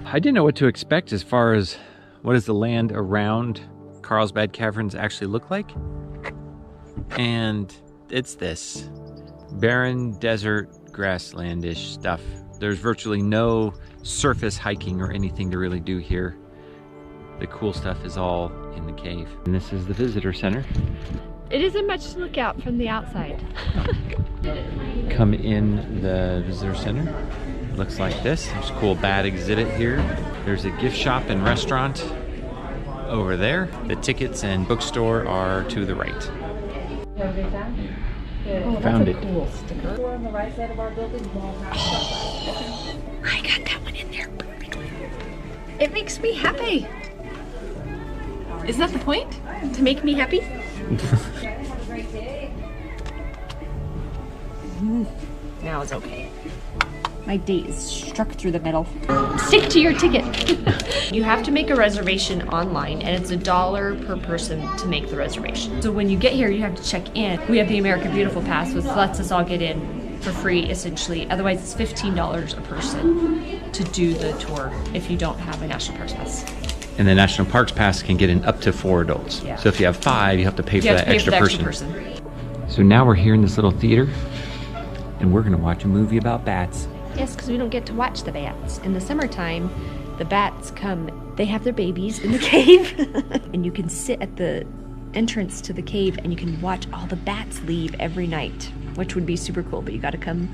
I didn't know what to expect as far as what does the land around Carlsbad Caverns actually look like. And it's this barren desert grasslandish stuff. There's virtually no surface hiking or anything to really do here. The cool stuff is all in the cave. And this is the visitor center. It isn't much to look out from the outside. Come in the visitor center. It looks like this. There's a cool bat exhibit here. There's a gift shop and restaurant over there. The tickets and bookstore are to the right. Found it. Cool sticker. On the right side of our building. Oh, I got that one in there perfectly. It makes me happy. Isn't that the point? To make me happy? Now it's okay. My date is struck through the middle. Stick to your ticket. You have to make a reservation online, and it's $1 per person to make the reservation. So when you get here, you have to check in. We have the American Beautiful Pass, which lets us all get in for free, essentially. Otherwise, it's $15 a person to do the tour if you don't have a National Parks Pass. And the National Parks Pass can get in up to 4 adults. Yeah. So if you have 5, you have to pay for that extra person. So now we're here in this little theater, and we're gonna watch a movie about bats. Yes, because we don't get to watch the bats. In the summertime, the bats come, they have their babies in the cave, and you can sit at the entrance to the cave and you can watch all the bats leave every night, which would be super cool, but you gotta come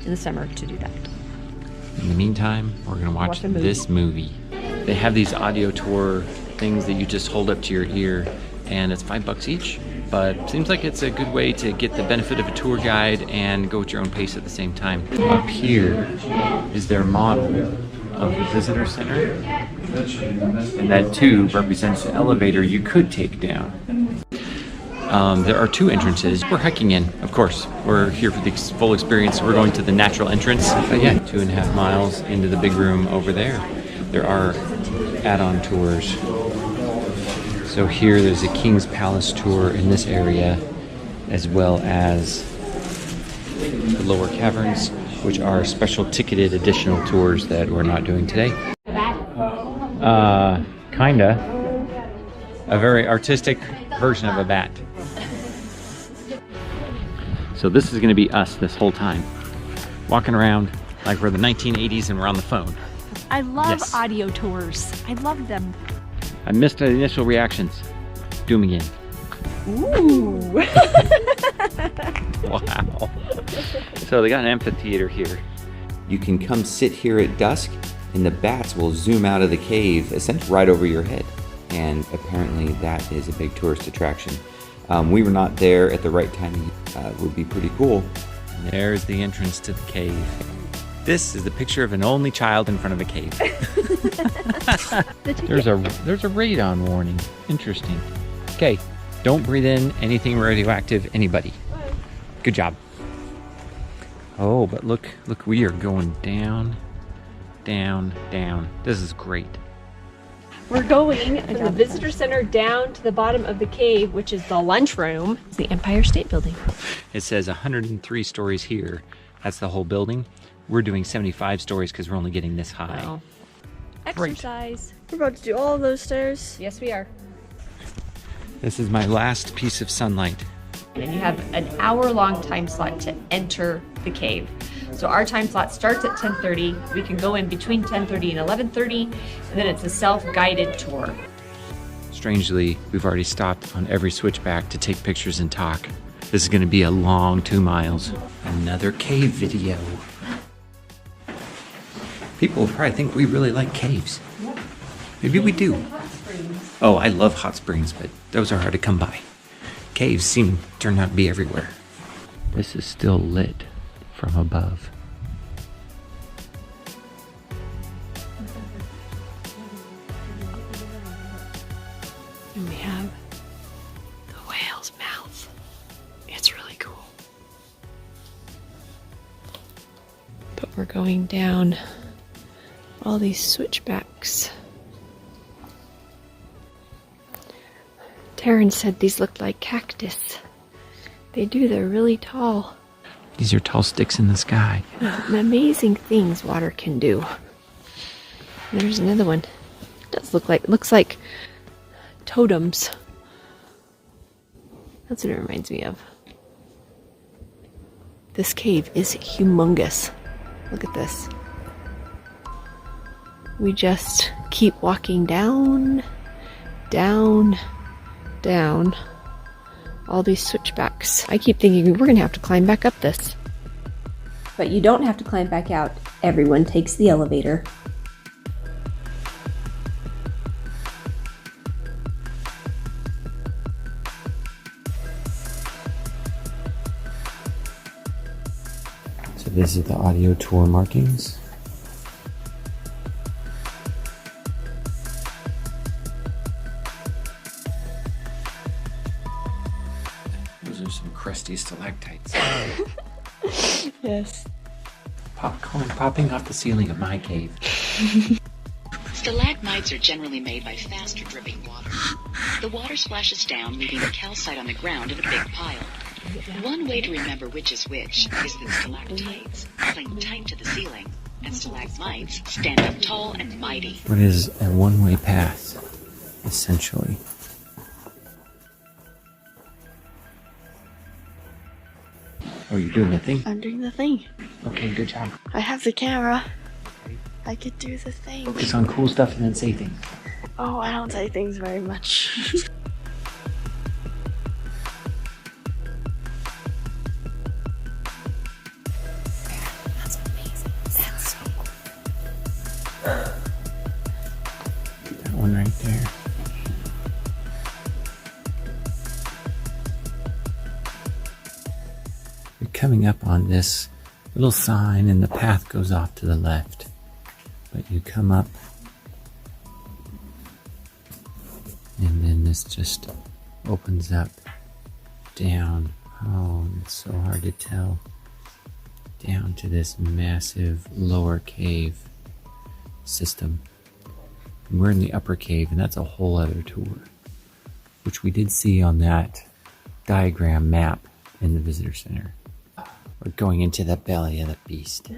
in the summer to do that. In the meantime, we're gonna watch this movie. They have these audio tour things that you just hold up to your ear, and it's $5 each. But seems like it's a good way to get the benefit of a tour guide and go at your own pace at the same time. Up here is their model of the visitor center, and that too represents the elevator you could take down. There are 2 entrances. We're hiking in, of course. We're here for the full experience. We're going to the natural entrance. But yeah, 2.5 miles into the big room over there. There are add-on tours. So here there's a King's Palace tour in this area, as well as the lower caverns, which are special ticketed additional tours that we're not doing today. Kinda. A very artistic version of a bat. So this is gonna be us this whole time. Walking around like we're the 1980s and we're on the phone. I love audio tours. I love them. I missed the initial reactions. Do them again. Ooh. Wow. So they got an amphitheater here. You can come sit here at dusk and the bats will zoom out of the cave essentially right over your head. And apparently that is a big tourist attraction. We were not there at the right time. It would be pretty cool. And there's the entrance to the cave. This is the picture of an only child in front of a cave. There's a radon warning. Interesting. Okay, don't breathe in anything radioactive, anybody. Good job. Oh, but look, we are going down, down, down. This is great. We're going from the visitor center down to the bottom of the cave, which is the lunchroom. It's the Empire State Building. It says 103 stories here. That's the whole building. We're doing 75 stories because we're only getting this high. Wow. Exercise. We're about to do all of those stairs. Yes, we are. This is my last piece of sunlight. And you have an hour-long time slot to enter the cave. So our time slot starts at 10:30. We can go in between 10:30 and 11:30, and then it's a self-guided tour. Strangely, we've already stopped on every switchback to take pictures and talk. This is going to be a long 2 miles. Another cave video. People probably think we really like caves. Maybe we do. Oh, I love hot springs, but those are hard to come by. Caves turn out to be everywhere. This is still lit from above. And we have the whale's mouth. It's really cool. But we're going down all these switchbacks. Taryn said these looked like cactus. They do, they're really tall. These are tall sticks in the sky. Amazing things water can do. There's another one. Looks like totems. That's what it reminds me of. This cave is humongous. Look at this. We just keep walking down, down, down. All these switchbacks. I keep thinking we're gonna have to climb back up this. But you don't have to climb back out. Everyone takes the elevator. So this is the audio tour markings. Those are some crusty stalactites. Yes. Popcorn popping off the ceiling of my cave. Stalagmites are generally made by faster dripping water. The water splashes down, leaving the calcite on the ground in a big pile. One way to remember which is which is that stalactites cling tight to the ceiling, and stalagmites stand up tall and mighty. What is a one-way path, essentially? Oh, you're doing the thing? I'm doing the thing. Okay, good job. I have the camera. I could do the thing. Focus on cool stuff and then say things. Oh, I don't say things very much. That's amazing. That's so cool. That one right there. You're coming up on this little sign and the path goes off to the left. But you come up and then this just opens up down. Oh, it's so hard to tell. Down to this massive lower cave system. And we're in the upper cave, and that's a whole other tour, which we did see on that diagram map in the visitor center. We're going into the belly of the beast.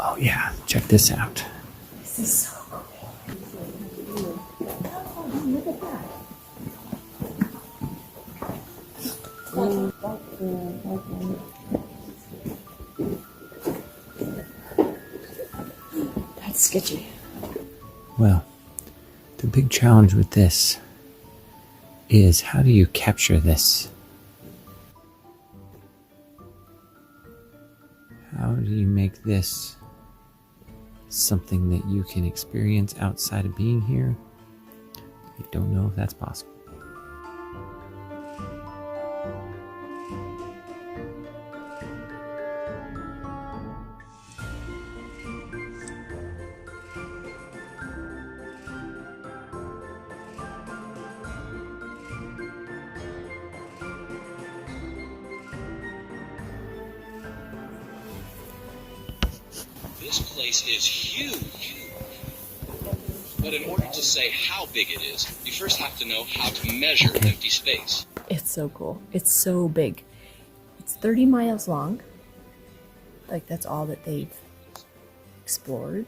Oh yeah, check this out. This is so cool. Oh, look at that. That's sketchy. Well, the big challenge with this is how do you capture this? How do you make this something that you can experience outside of being here? I don't know if that's possible. This place is huge. But in order to say how big it is, you first have to know how to measure empty space. It's so cool. It's so big. It's 30 miles long. Like, that's all that they've explored.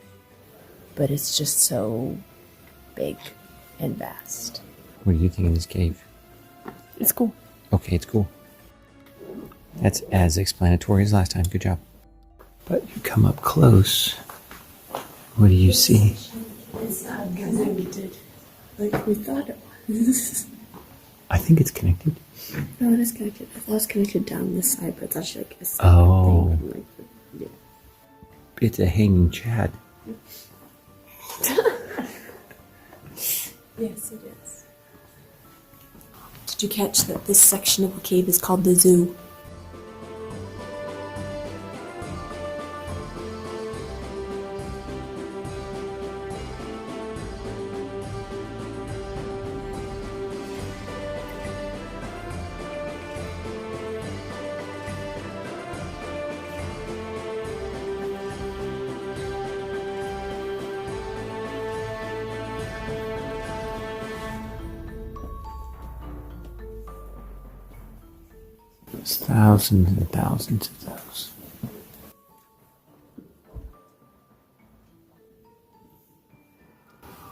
But it's just so big and vast. What do you think of this cave? It's cool. Okay, it's cool. That's as explanatory as last time. Good job. But you come up close. What do you see? It's not connected like we thought it was. I think it's connected. No, it is connected. I thought it was connected down this side, but it's actually like a separate Oh. thing. Like, yeah. It's a hanging Chad. Yes, it is. Did you catch that this section of the cave is called the zoo? There's thousands and thousands of those.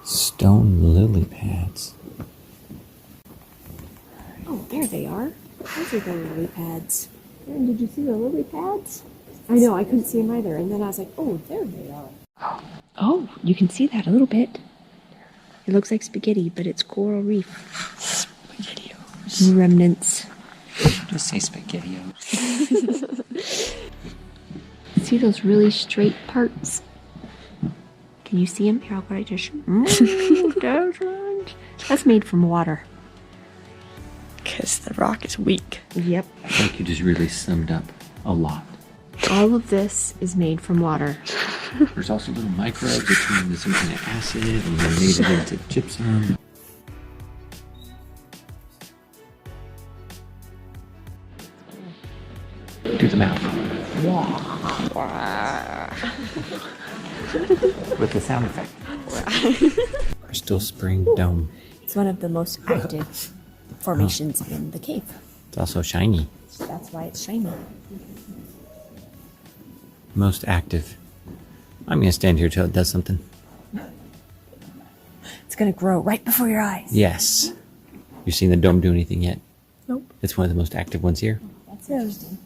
Stone lily pads. Oh, there they are. Those are the lily pads. Aaron, did you see the lily pads? I know, I couldn't see them either. And then I was like, oh, there they are. Oh, you can see that a little bit. It looks like spaghetti, but it's coral reef. SpaghettiOs. Remnants. Just say SpaghettiOs. See those really straight parts? Can you see them? Here, I'll go right to That's made from water. Because the rock is weak. Yep. I think you just really summed up a lot. All of this is made from water. There's also little microbes that turn into some kind of acid and then made it into gypsum. Do the mouth. With the sound effect. Crystal Spring Dome. It's one of the most active formations in the cave. It's also shiny. That's why it's shiny. Most active. I'm gonna stand here till it does something. It's gonna grow right before your eyes. Yes. You seen the dome do anything yet? Nope. It's one of the most active ones here. That's interesting.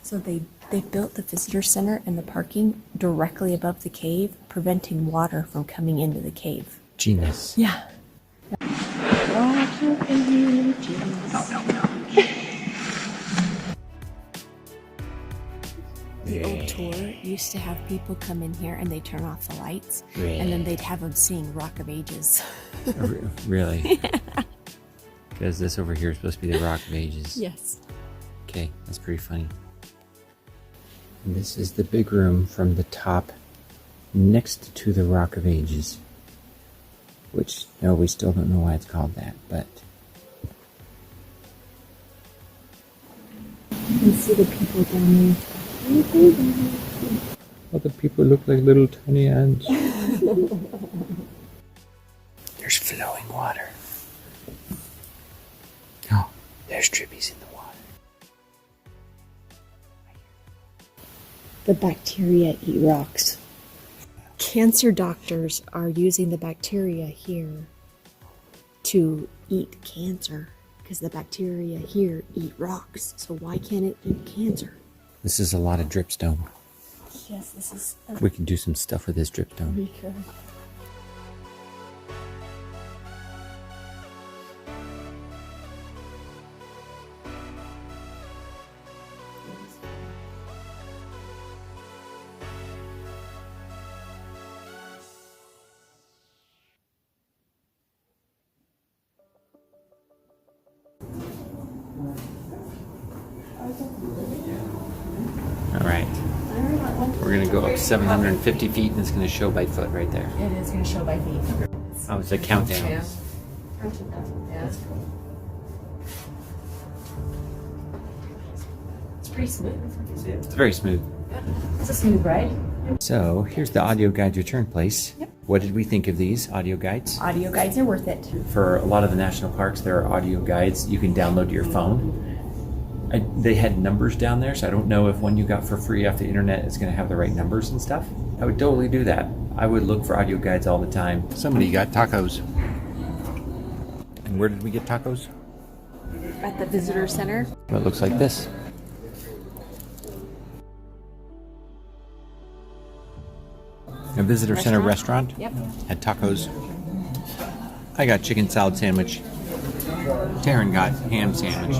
So they built the visitor center and the parking directly above the cave, preventing water from coming into the cave. Genius. Yeah. The old tour used to have people come in here and they turn off the lights, and then they'd have them seeing Rock of Ages. Really? Because this over here is supposed to be the Rock of Ages. Yes. Okay, that's pretty funny. And this is the big room from the top next to the Rock of Ages. Which, no, we still don't know why it's called that, but... You can see the people down there. Other people look like little tiny ants. There's flowing water. Oh, there's trippies in the water. The bacteria eat rocks. Cancer doctors are using the bacteria here to eat cancer because the bacteria here eat rocks. So why can't it eat cancer? This is a lot of dripstone. Yes, this is. We can do some stuff with this dripstone. We could. All right. We're going to go up 750 feet and it's going to show by foot right there. It is going to show by feet. Oh, it's a countdown. Yeah, that's cool. It's pretty smooth. It's very smooth. It's a smooth ride. So here's the audio guide return place. Yep. What did we think of these audio guides? Audio guides are worth it. For a lot of the national parks, there are audio guides you can download to your phone. They had numbers down there, so I don't know if one you got for free off the internet is going to have the right numbers and stuff. I would totally do that. I would look for audio guides all the time. Somebody got tacos. And where did we get tacos? At the visitor center. It looks like this. A visitor center restaurant. Yep. Had tacos. I got chicken salad sandwich. Taryn got ham sandwich.